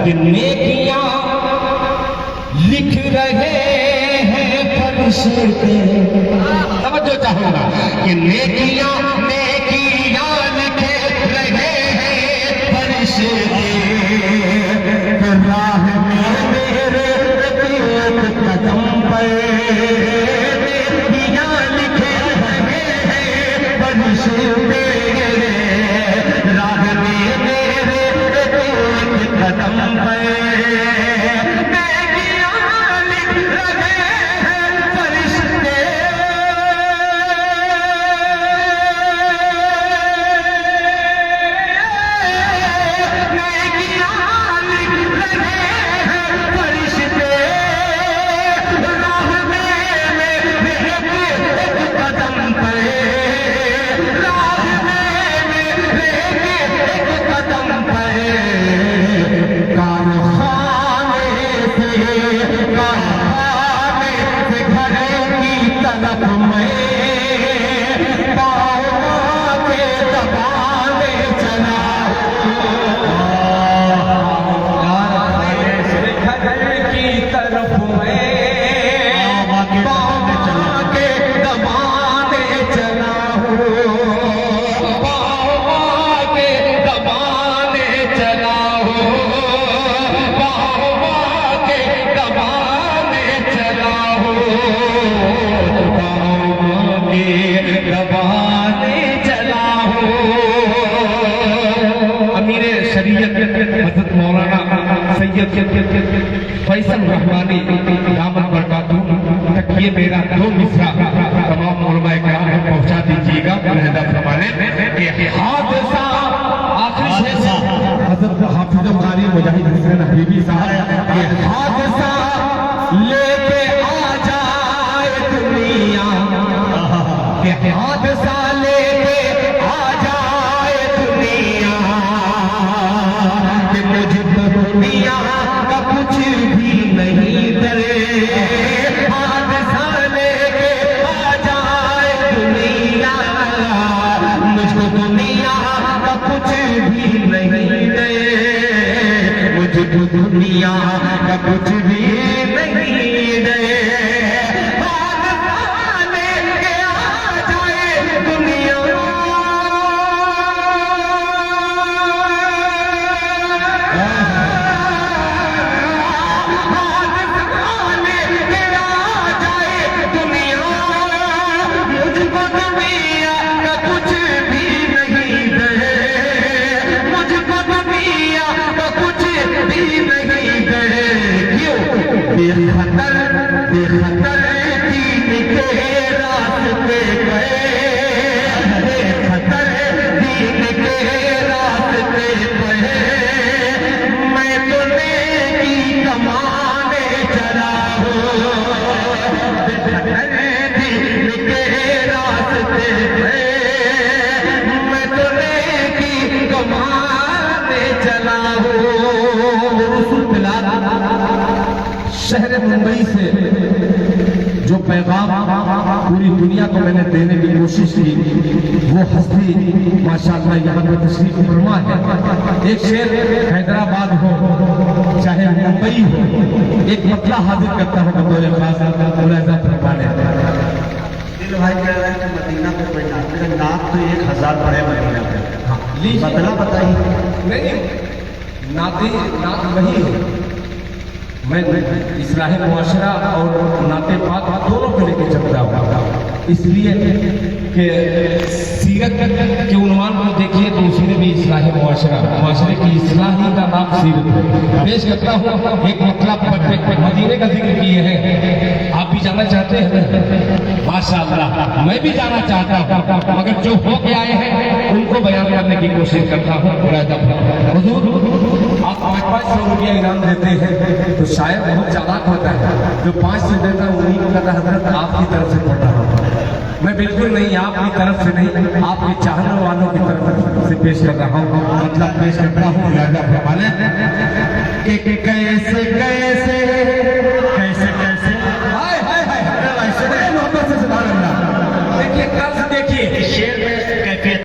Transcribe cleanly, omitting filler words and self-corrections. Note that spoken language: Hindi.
कि नेकियां लिख रहे हैं फरिश्ते। समझो चाहूंगा कि नेकियां लिख रहे हैं फरिश्ते। राह में मेरे एक कदम पर नेकियां लिख रहे हैं फरिश्ते। राह में मेरे एक कदम पर हज़रत मौलाना सैयद फैसल रहमानी दामन बरकातहू तक ये मेरा दो मिसरा तमाम उलमाए किराम को पहुंचा दीजिएगा। मुलाहिज़ा फरमाने कि हादसा आखिरी शेर सा हज़रत हाफिज़ कारी मुजाहिद हुसैन हबीबी साहब ये हादसा लेके आ जाए दुनिया के हादसा लेके आ जाए दुनिया के मुझे दुनिया का कुछ भी नहीं डरे। हादसा लेके आ जाए दुनिया मुझको दुनिया का कुछ भी नहीं डरे। मुझे दुनिया का कुछ भी नहीं डरे। बेखतर दीन के रास्ते पे बेखतर दीन के रास्ते पे मैं तो नेकी कमाने चला हूँ। बेखतर दीन के रास्ते पे मैं तो नेकी कमाने चला हूँ। शहर मुंबई से जो पैगाम पूरी दुनिया को मैंने देने की कोशिश की वो हस्ती माशाअल्लाह यहाँ पर तशरीफ फरमा है। एक शेर हैदराबाद हो चाहे मुंबई हो एक मतला हाजिर करता हो बतौर खास मुलाहिज़ा फरमाने। दिल भाई कह रहे हैं कि मदीना पे कोई नात तो 1000 पड़े मदीना पे। मतला बताइए। नहीं नात वही है। मैं इस्लाह मुआशरा और नाते पाक दोनों को लेकर चलता हूँ। इसलिए कि सीरत के उन्वान को देखिए तो उसमें भी इस्लाह मुआशरा मुआशरे की इस्लाह ही का नाम सीरत है। पेश करता हूँ एक मतलब मदीने का जिक्र किए हैं। आप भी जाना चाहते हैं? माशाअल्लाह मैं भी जाना चाहता हूँ मगर जो हो के आए हैं उनको बयान करने की कोशिश करता हूँ। हुजूर आप 500 रुपया इनाम देते हैं तो शायद बहुत चालाक होता है जो 500 देता है उन्हीं को कहता हजरत आपकी तरफ से पढ़ रहा हूँ। मैं बिल्कुल नहीं आपकी तरफ से नहीं आपके चाहने वालों की तरफ से पेश कर रहा हूँ मतलब पेश करता हूँ।